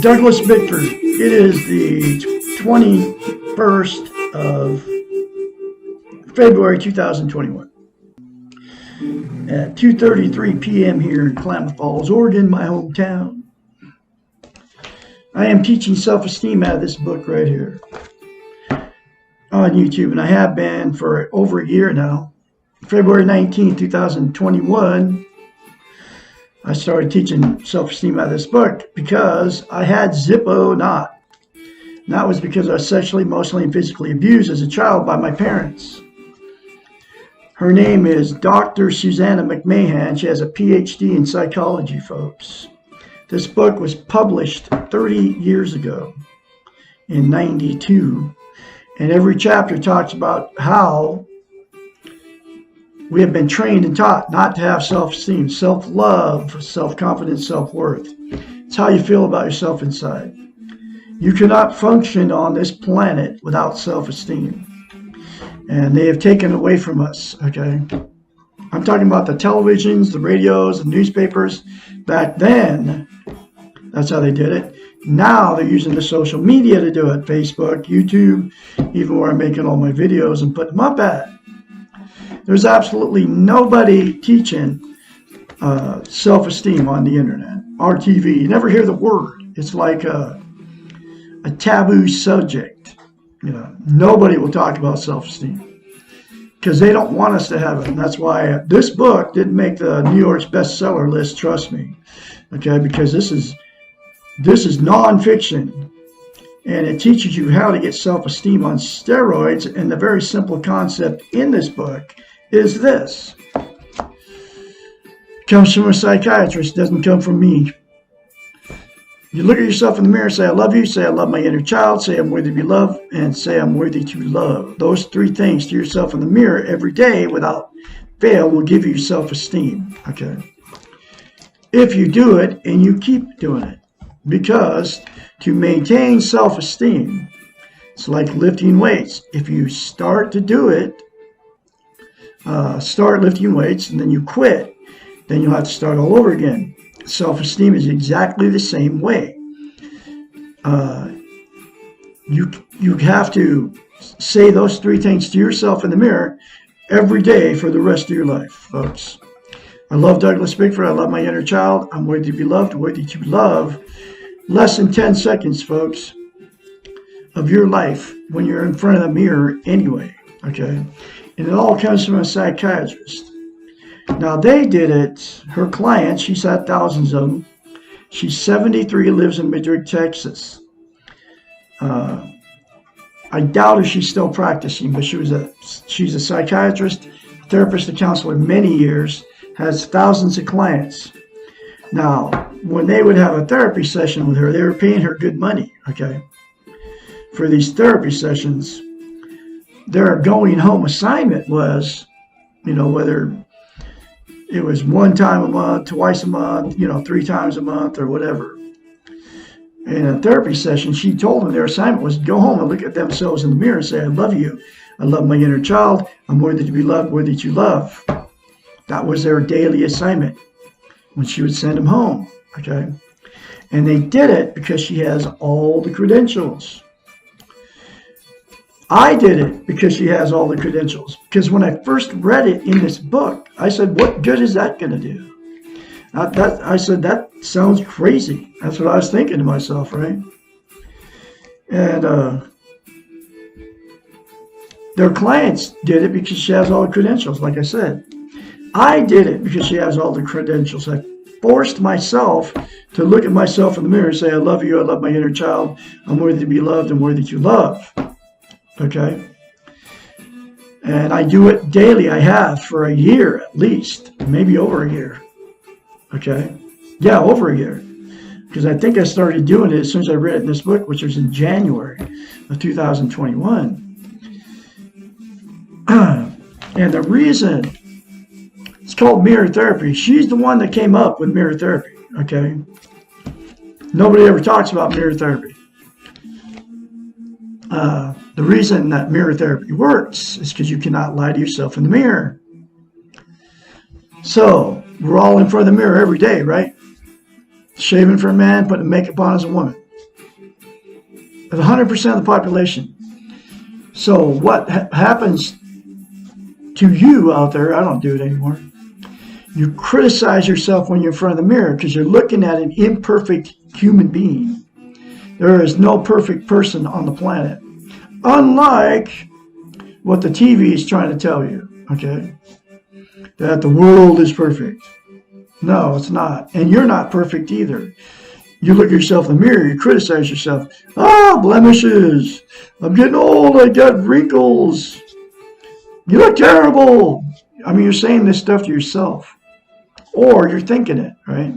Douglas Bickford. It is the 21st of February 2021 at 2:33 p.m. here in Klamath Falls, Oregon, my hometown. I am teaching self-esteem out of this book right here on YouTube, and I have been for over a year now. February 19, 2021, I started teaching self-esteem out of this book because I had Zippo not. And that was because I was sexually, emotionally, and physically abused as a child by my parents. Her name is Dr. Susanna McMahon. She has a PhD in psychology, folks. This book was published 30 years ago in 92. And every chapter talks about how we have been trained and taught not to have self-esteem, self-love, self-confidence, self-worth. It's how you feel about yourself inside. You cannot function on this planet without self-esteem. And they have taken it away from us, okay? I'm talking about the televisions, the radios, the newspapers. Back then, that's how they did it. Now they're using the social media to do it. Facebook, YouTube, even where I'm making all my videos and putting them up at. There's absolutely nobody teaching self-esteem on the internet or TV. You never hear the word. It's like a taboo subject. You know, nobody will talk about self-esteem because they don't want us to have it. And that's why this book didn't make the New York's bestseller list. Trust me, okay? Because this is nonfiction, and it teaches you how to get self-esteem on steroids. And the very simple concept in this book is this. It comes from a psychiatrist, doesn't come from me. You look at yourself in the mirror, say, I love you, say, I love my inner child, say, I'm worthy to be loved, and say, I'm worthy to love. Those three things to yourself in the mirror every day without fail will give you self-esteem, okay? If you do it and you keep doing it. Because to maintain self-esteem, it's like lifting weights. If you start to do it, start lifting weights, and then you quit, then you'll have to start all over again. Self-esteem is exactly the same way. You have to say those three things to yourself in the mirror every day for the rest of your life, folks. I love Douglas Bickford. I love my inner child. I'm worthy to be loved, worthy to love. Less than 10 seconds, folks, of your life when you're in front of the mirror anyway, okay? And it all comes from a psychiatrist. Now, they did it, her clients, she's had thousands of them. She's 73, lives in Madrid, Texas. I doubt if she's still practicing, but she's a psychiatrist, therapist, and counselor many years, has thousands of clients. Now, when they would have a therapy session with her, they were paying her good money, okay? For these therapy sessions, their going home assignment was, you know, whether it was one time a month, twice a month, you know, 3 times a month or whatever. In a therapy session, she told them their assignment was to go home and look at themselves in the mirror and say, I love you. I love my inner child. I'm worthy to be loved, worthy to love. That was their daily assignment when she would send them home, okay? And they did it because she has all the credentials. I did it because she has all the credentials. Because when I first read it in this book, I said, what good is that going to do? I said, that sounds crazy. That's what I was thinking to myself, right? And their clients did it because she has all the credentials, like I said. I did it because she has all the credentials. I forced myself to look at myself in the mirror and say, I love you, I love my inner child, I'm worthy to be loved, I'm worthy to love. Okay? And I do it daily. I have for a year at least, maybe over a year. Okay? Yeah, over a year. Because I think I started doing it as soon as I read it in this book, which was in January of 2021. And the reason it's called mirror therapy, she's the one that came up with mirror therapy. Okay? Nobody ever talks about mirror therapy. The reason that mirror therapy works is because you cannot lie to yourself in the mirror. So, we're all in front of the mirror every day, right? Shaving for a man, putting makeup on as a woman. 100% of the population. So what happens to you out there, I don't do it anymore. You criticize yourself when you're in front of the mirror because you're looking at an imperfect human being. There is no perfect person on the planet. Unlike what the TV is trying to tell you, okay? That the world is perfect. No, it's not. And you're not perfect either. You look at yourself in the mirror, you criticize yourself. Blemishes. I'm getting old, I got wrinkles. You look terrible. I mean, you're saying this stuff to yourself. Or you're thinking it, right?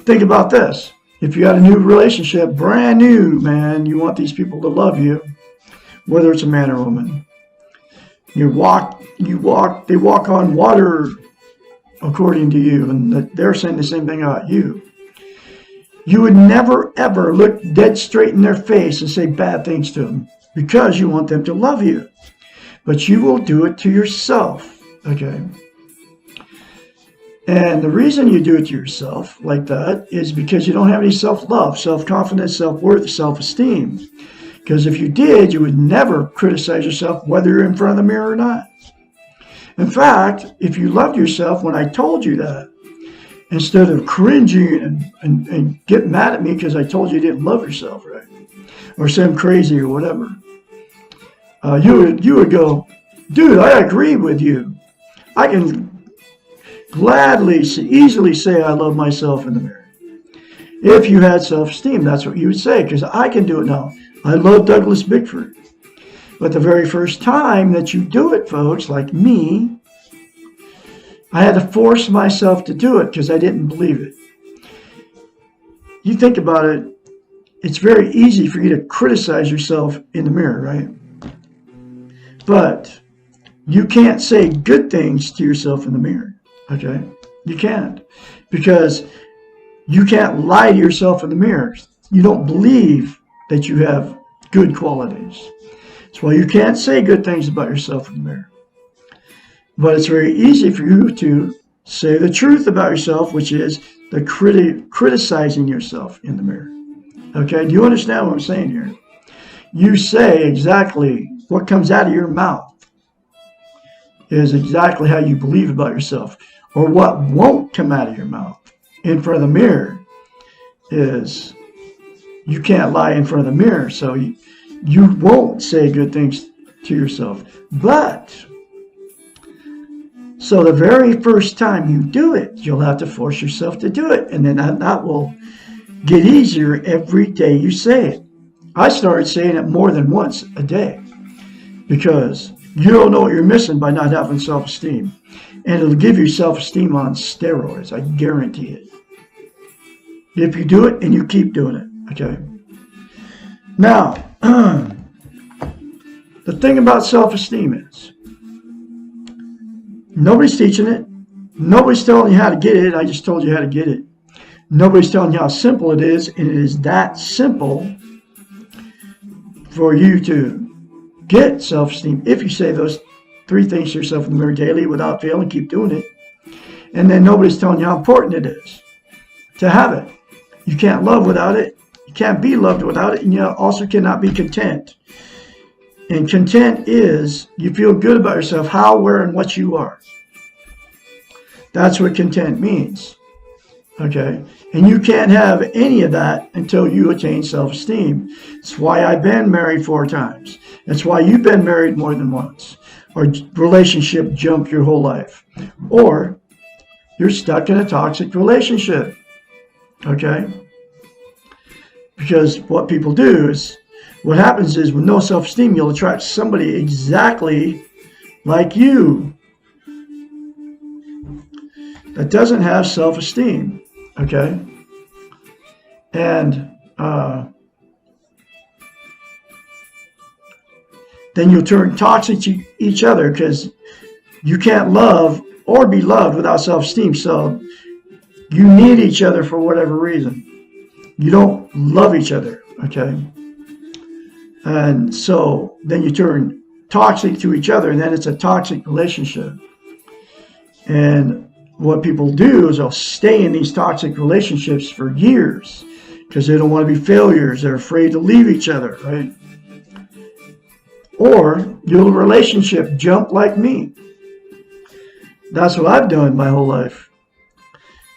Think about this. If you got a new relationship, brand new, man, you want these people to love you, whether it's a man or a woman. They walk on water according to you, and they're saying the same thing about you. You would never, ever look dead straight in their face and say bad things to them because you want them to love you. But you will do it to yourself, okay? And the reason you do it to yourself like that is because you don't have any self-love, self-confidence, self-worth, self-esteem. Because if you did, you would never criticize yourself whether you're in front of the mirror or not. In fact, if you loved yourself when I told you that, instead of cringing and get mad at me because I told you didn't love yourself, right? Or say I'm crazy or whatever, you would go, dude, I agree with you. I can gladly, easily say I love myself in the mirror. If you had self-esteem, that's what you would say, because I can do it now. I love Douglas Bickford. But the very first time that you do it, folks, like me, I had to force myself to do it because I didn't believe it. You think about it, it's very easy for you to criticize yourself in the mirror, right? But you can't say good things to yourself in the mirror, okay? You can't, because you can't lie to yourself in the mirror. You don't believe that you have good qualities. That's why you can't say good things about yourself in the mirror. But it's very easy for you to say the truth about yourself, which is the criticizing yourself in the mirror. Okay, do you understand what I'm saying here? You say exactly what comes out of your mouth is exactly how you believe about yourself, or what won't come out of your mouth in front of the mirror is you can't lie in front of the mirror, so you won't say good things to yourself. But so the very first time you do it, you'll have to force yourself to do it, and then that will get easier every day you say it. I started saying it more than once a day because you don't know what you're missing by not having self-esteem. And it'll give you self-esteem on steroids, I guarantee it. If you do it and you keep doing it, okay? Now, the thing about self-esteem is, nobody's teaching it. Nobody's telling you how to get it. I just told you how to get it. Nobody's telling you how simple it is, and it is that simple for you to get self-esteem if you say those 3 things to yourself in the mirror daily without fail and keep doing it. And then nobody's telling you how important it is to have it. You can't love without it. You can't be loved without it. And you also cannot be content. And content is you feel good about yourself, how, where, and what you are. That's what content means. Okay? And you can't have any of that until you attain self-esteem. That's why I've been married 4 times. That's why you've been married more than once. Or relationship jump your whole life. Or you're stuck in a toxic relationship. Okay? Because what people do is, what happens is with no self-esteem, you'll attract somebody exactly like you that doesn't have self-esteem. Okay? And then you'll turn toxic to each other because you can't love or be loved without self-esteem. So you need each other for whatever reason. You don't love each other, okay? And so then you turn toxic to each other, and then it's a toxic relationship. And what people do is they'll stay in these toxic relationships for years because they don't want to be failures. They're afraid to leave each other, right? Or you'll relationship jump like me. That's what I've done my whole life.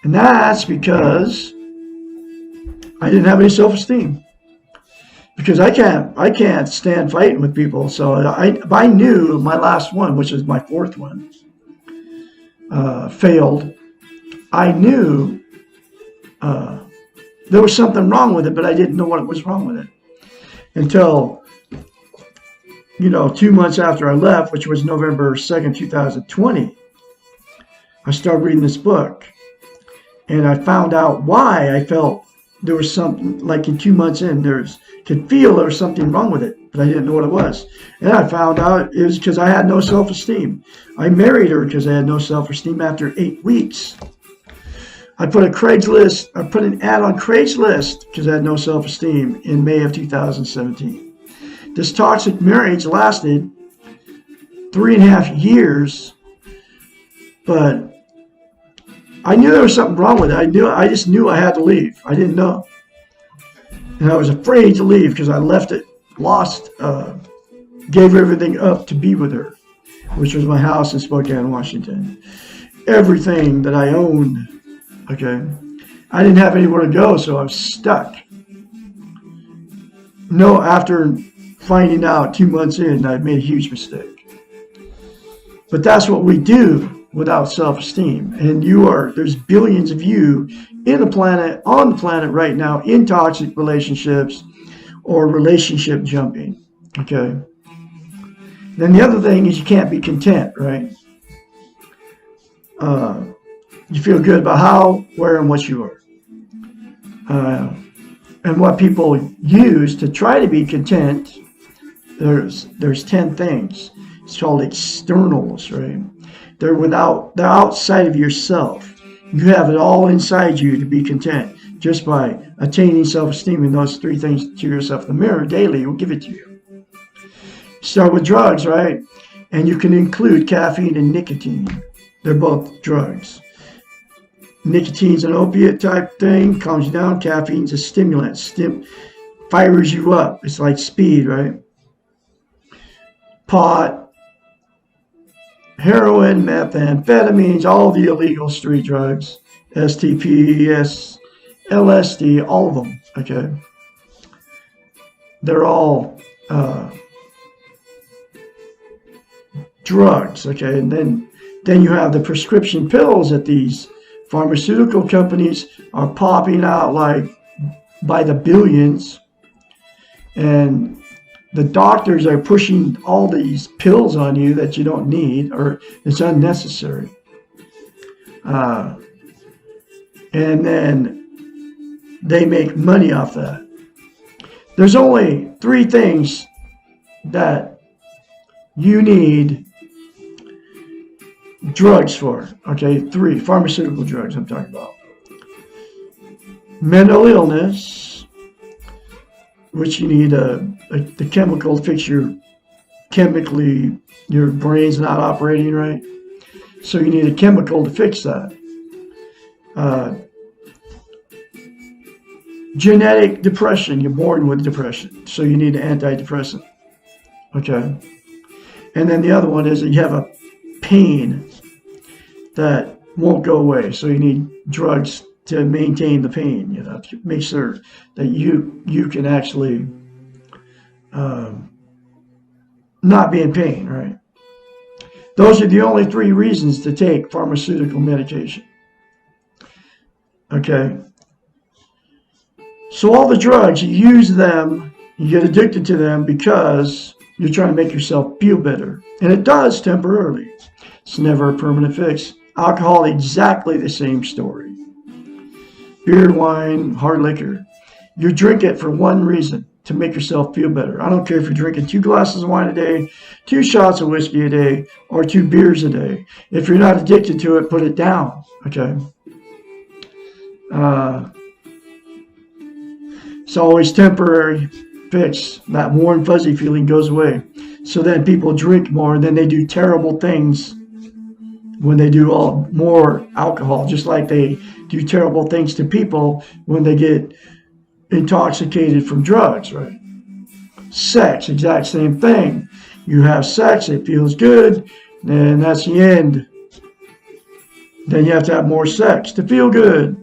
And that's because I didn't have any self-esteem. Because I can't stand fighting with people. So I knew my last one, which is my fourth one, failed. I knew there was something wrong with it, but I didn't know what was wrong with it until, 2 months after I left, which was November 2nd, 2020. I started reading this book, and I found out why I felt there was something, like in 2 months in, could feel there was something wrong with it, but I didn't know what it was. And I found out it was because I had no self-esteem. I married her because I had no self-esteem after 8 weeks. I put an ad on Craigslist because I had no self-esteem in May of 2017. This toxic marriage lasted 3.5 years, but I knew there was something wrong with it. I just knew I had to leave. I didn't know. And I was afraid to leave because I left it, gave everything up to be with her, which was my house in Spokane, Washington. Everything that I owned, okay? I didn't have anywhere to go, so I was stuck. No, after finding out 2 months in, I made a huge mistake. But that's what we do without self-esteem. And there's billions of you on the planet right now, in toxic relationships or relationship jumping. Okay. Then the other thing is you can't be content, right? You feel good about how, where, and what you are. And what people use to try to be content, there's 10 things. It's called externals, right? They're outside of yourself. You have it all inside you to be content just by attaining self-esteem, and those 3 things to yourself in the mirror daily will give it to you. Start with drugs, right? And you can include caffeine and nicotine. They're both drugs. Nicotine's an opiate type thing, calms you down. Caffeine's a stimulant, fires you up. It's like speed, right? Pot, heroin, methamphetamines, all the illegal street drugs, STP, LSD, all of them, okay? They're all drugs, okay? And then you have the prescription pills that these pharmaceutical companies are popping out like by the billions, and the doctors are pushing all these pills on you that you don't need or it's unnecessary. And then they make money off that. There's only 3 things that you need drugs for, okay? 3 pharmaceutical drugs I'm talking about. Mental illness, which you need the chemical to fix your brain's not operating right. So you need a chemical to fix that. Genetic depression, you're born with depression, so you need an antidepressant. Okay. And then the other one is that you have a pain that won't go away, so you need drugs to maintain the pain, to make sure that you can actually not be in pain, right? Those are the only 3 reasons to take pharmaceutical medication. Okay. So all the drugs, you use them, you get addicted to them because you're trying to make yourself feel better. And it does temporarily. It's never a permanent fix. Alcohol, exactly the same story. Beer, wine, hard liquor. You drink it for one reason, to make yourself feel better. I don't care if you're drinking 2 glasses of wine a day, 2 shots of whiskey a day, or 2 beers a day. If you're not addicted to it, put it down, okay? It's always temporary fix. That warm, fuzzy feeling goes away. So then people drink more, and then they do terrible things when they do more alcohol, just like they do terrible things to people when they get intoxicated from drugs, right? Sex, exact same thing. You have sex, it feels good, and that's the end. Then you have to have more sex to feel good.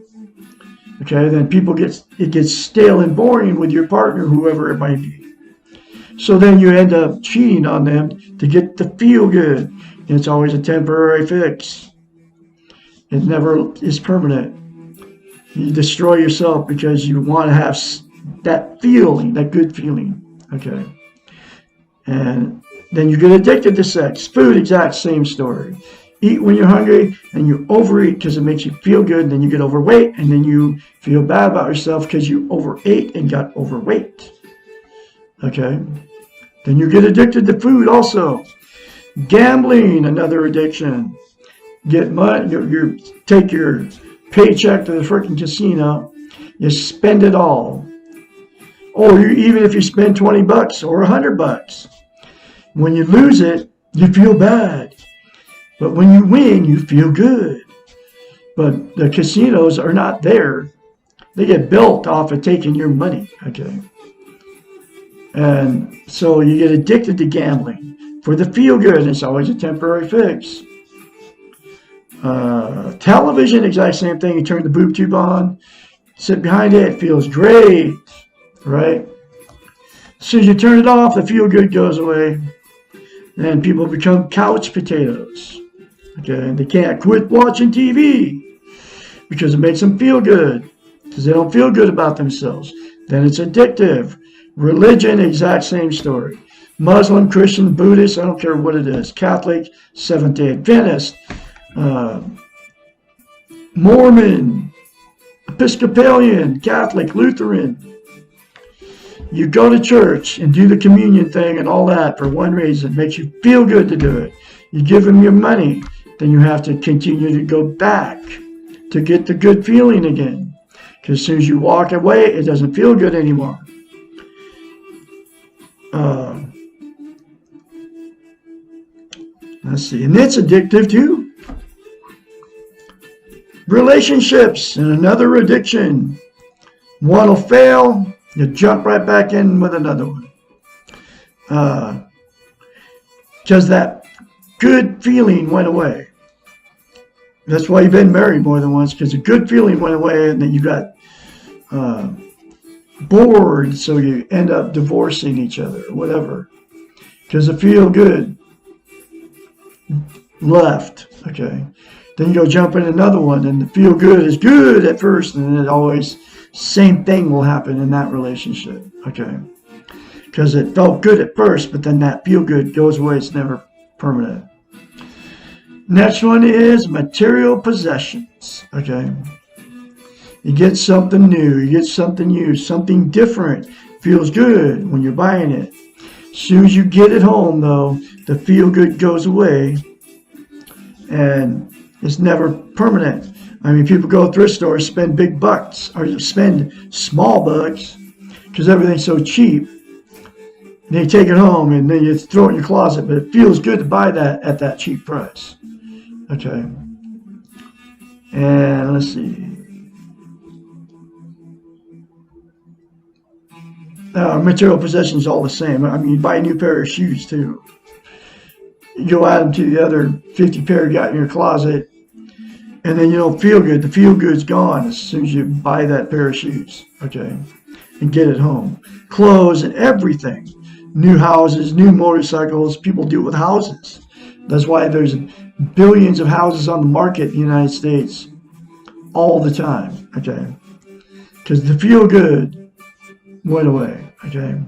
Okay, then it gets stale and boring with your partner, whoever it might be. So then you end up cheating on them to get the feel good. And it's always a temporary fix. It never is permanent. You destroy yourself because you want to have that feeling, that good feeling. Okay. And then you get addicted to sex. Food, exact same story. Eat when you're hungry, and you overeat because it makes you feel good, and then you get overweight, and then you feel bad about yourself because you overate and got overweight. Okay? Then you get addicted to food also. Gambling, another addiction. Get money, you take your paycheck to the freaking casino, you spend it all. Or even if you spend $20 or $100, when you lose it, you feel bad. But when you win, you feel good. But the casinos are not there. They get built off of taking your money, okay? And so you get addicted to gambling for the feel good. It's always a temporary fix. Television, exact same thing. You turn the boob tube on, sit behind it, it feels great, right? As soon as you turn it off, the feel good goes away. And people become couch potatoes. Okay, they can't quit watching TV because it makes them feel good, because they don't feel good about themselves. Then it's addictive. Religion, exact same story. Muslim, Christian, Buddhist, I don't care what it is. Catholic, Seventh-day Adventist, Mormon, Episcopalian, Catholic, Lutheran. You go to church and do the communion thing and all that for one reason. It makes you feel good to do it. You give them your money. Then you have to continue to go back to get the good feeling again. Because as soon as you walk away, it doesn't feel good anymore. Let's see. And it's addictive too. Relationships and another addiction. One will fail. You jump right back in with another one. Because that good feeling went away. That's why you've been married more than once, because the good feeling went away and then you got bored, so you end up divorcing each other or whatever. Because the feel good left. Okay. Then you go jump in another one, and the feel good is good at first, and then it always, same thing will happen in that relationship. Okay. Because it felt good at first, but then that feel good goes away. It's never permanent. Next one is material possessions. Okay. You get something new. You get something used. Something different. Feels good when you're buying it. As soon as you get it home, though, the feel good goes away. And it's never permanent. I mean, people go to thrift stores, spend big bucks, or spend small bucks, because everything's so cheap. And they take it home, and then you throw it in your closet, but it feels good to buy that at that cheap price. Okay. And let's see. Material possessions all the same. I mean, you buy a new pair of shoes, too. You go add them to the other 50 pair you got in your closet, and then you don't feel good. The feel good's gone as soon as you buy that pair of shoes. Okay. And get it home. Clothes and everything. New houses, new motorcycles. People do it with houses. That's why there's billions of houses on the market in the United States all the time. Okay. Because the feel good went away. Okay.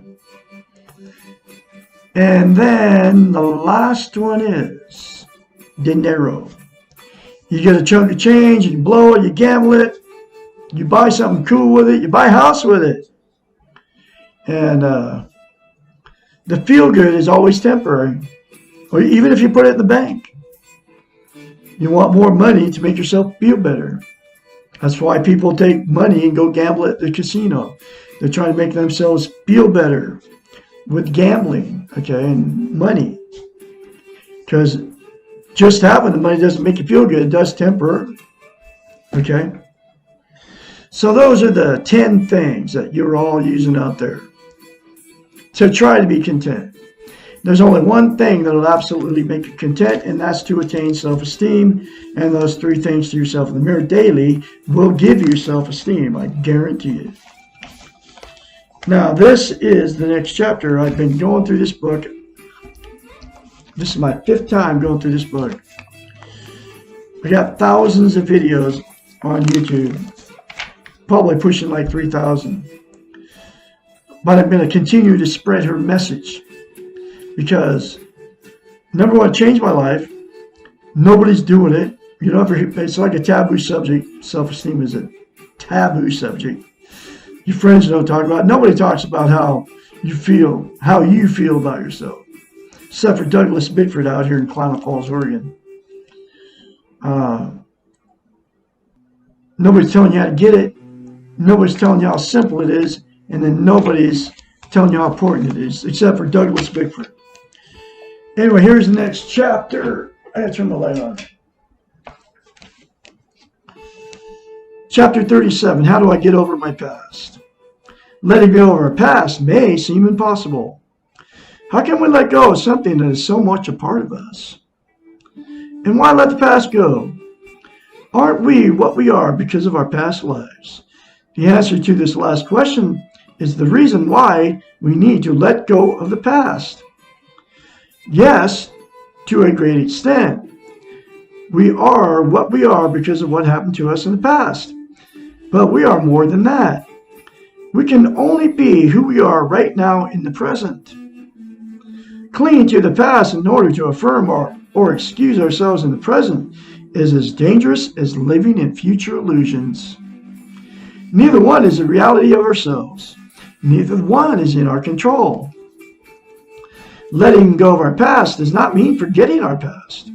And then the last one is dinero. You get a chunk of change, you blow it, you gamble it, you buy something cool with it, you buy a house with it. And the feel good is always temporary. Or even if you put it in the bank. You want more money to make yourself feel better. That's why people take money and go gamble at the casino. They're trying to make themselves feel better with gambling, okay, and money. Because just having the money doesn't make you feel good. It does temporarily, okay? So those are the 10 things that you're all using out there to try to be content. There's only one thing that will absolutely make you content, and that's to attain self-esteem. And those 3 things to yourself in the mirror daily will give you self-esteem. I guarantee it. Now, this is the next chapter. I've been going through this book. This is my 5th time going through this book. I got thousands of videos on YouTube, probably pushing like 3,000. But I'm going to continue to spread her message because, number one, changed my life. Nobody's doing it. You know, it's like a taboo subject. Self-esteem is a taboo subject. Your friends don't talk about it. Nobody talks about how you feel about yourself, except for Douglas Bickford out here in Klamath Falls, Oregon. Nobody's telling you how to get it. Nobody's telling you how simple it is. And then nobody's telling you how important it is, except for Douglas Bickford. Anyway, here's the next chapter. I gotta turn the light on. Chapter 37, how do I get over my past? Letting go of our past may seem impossible. How can we let go of something that is so much a part of us? And why let the past go? Aren't we what we are because of our past lives? The answer to this last question is the reason why we need to let go of the past. Yes, to a great extent. We are what we are because of what happened to us in the past. But we are more than that. We can only be who we are right now in the present. Clinging to the past in order to affirm or excuse ourselves in the present is as dangerous as living in future illusions. Neither one is the reality of ourselves. Neither one is in our control. Letting go of our past does not mean forgetting our past.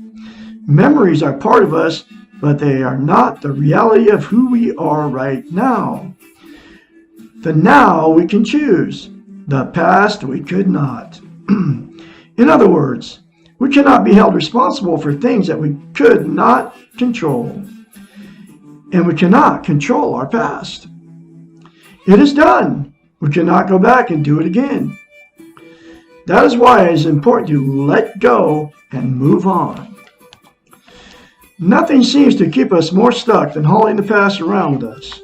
Memories are part of us, but they are not the reality of who we are right now. The now we can choose. The past we could not. In other words, we cannot be held responsible for things that we could not control. And we cannot control our past. It is done. We cannot go back and do it again. That is why it is important to let go and move on. Nothing seems to keep us more stuck than hauling the past around with us.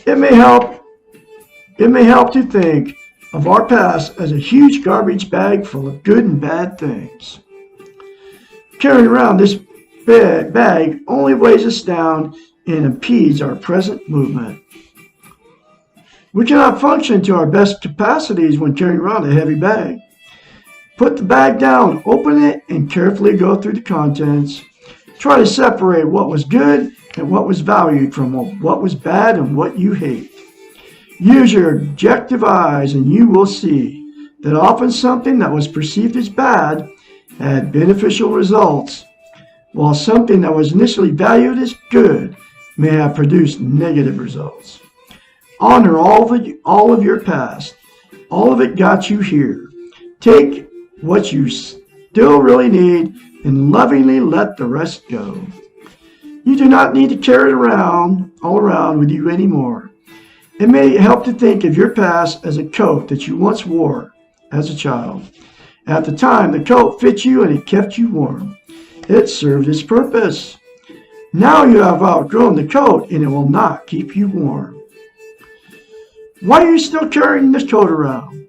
It may help to think of our past as a huge garbage bag full of good and bad things. Carrying around this bag only weighs us down and impedes our present movement. We cannot function to our best capacities when carrying around a heavy bag. Put the bag down, open it, and carefully go through the contents. Try to separate what was good and what was valued from what was bad and what you hate. Use your objective eyes and you will see that often something that was perceived as bad had beneficial results, while something that was initially valued as good may have produced negative results. Honor all of your past. All of it got you here. Take what you still really need and lovingly let the rest go. You do not need to carry it all around with you anymore. It may help to think of your past as a coat that you once wore as a child. At the time, the coat fit you and it kept you warm. It served its purpose. Now you have outgrown the coat and it will not keep you warm. Why are you still carrying this coat around?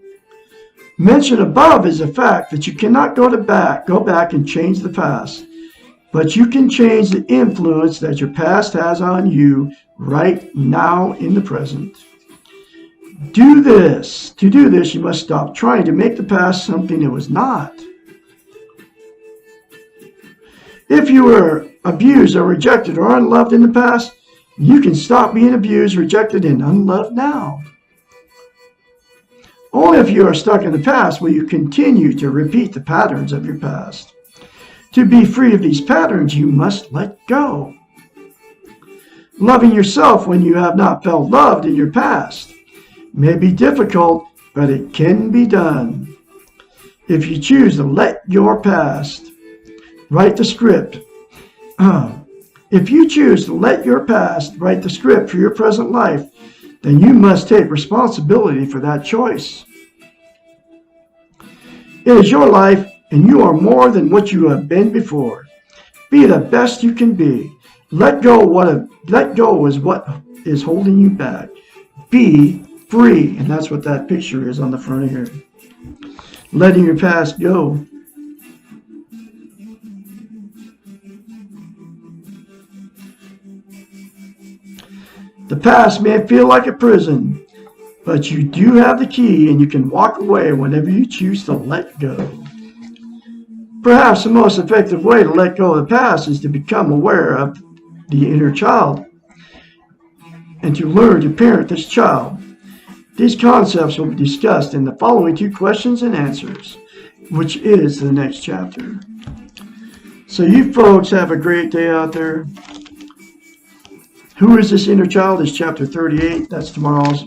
Mentioned above is the fact that you cannot go back and change the past, but you can change the influence that your past has on you right now in the present. To do this, you must stop trying to make the past something it was not. If you were abused or rejected or unloved in the past, you can stop being abused, rejected, and unloved now. Only if you are stuck in the past will you continue to repeat the patterns of your past. To be free of these patterns, you must let go. Loving yourself when you have not felt loved in your past may be difficult, but it can be done. If you choose to let your past write the script, If you choose to let your past write the script for your present life, then you must take responsibility for that choice. It is your life, and you are more than what you have been before. Be the best you can be. Let go is what is holding you back. Be free, and that's what that picture is on the front of here. Letting your past go. The past may feel like a prison, but you do have the key, and you can walk away whenever you choose to let go. Perhaps the most effective way to let go of the past is to become aware of the inner child and to learn to parent this child. These concepts will be discussed in the following 2 questions and answers, which is the next chapter. So you folks have a great day out there. Who is this inner child? Is chapter 38. That's tomorrow's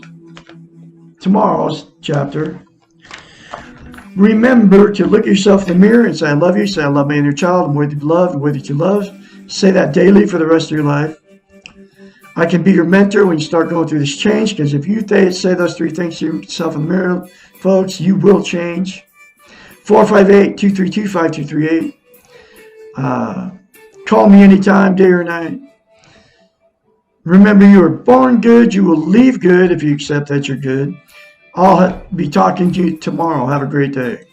chapter. Remember to look at yourself in the mirror and say, I love you. Say, I love my inner child. I'm worthy to be loved. I'm worthy to love. Say that daily for the rest of your life. I can be your mentor when you start going through this change, because if you say those 3 things to yourself in the mirror, folks, you will change. 458-232-5238. Call me anytime, day or night. Remember, you are born good. You will leave good if you accept that you're good. I'll be talking to you tomorrow. Have a great day.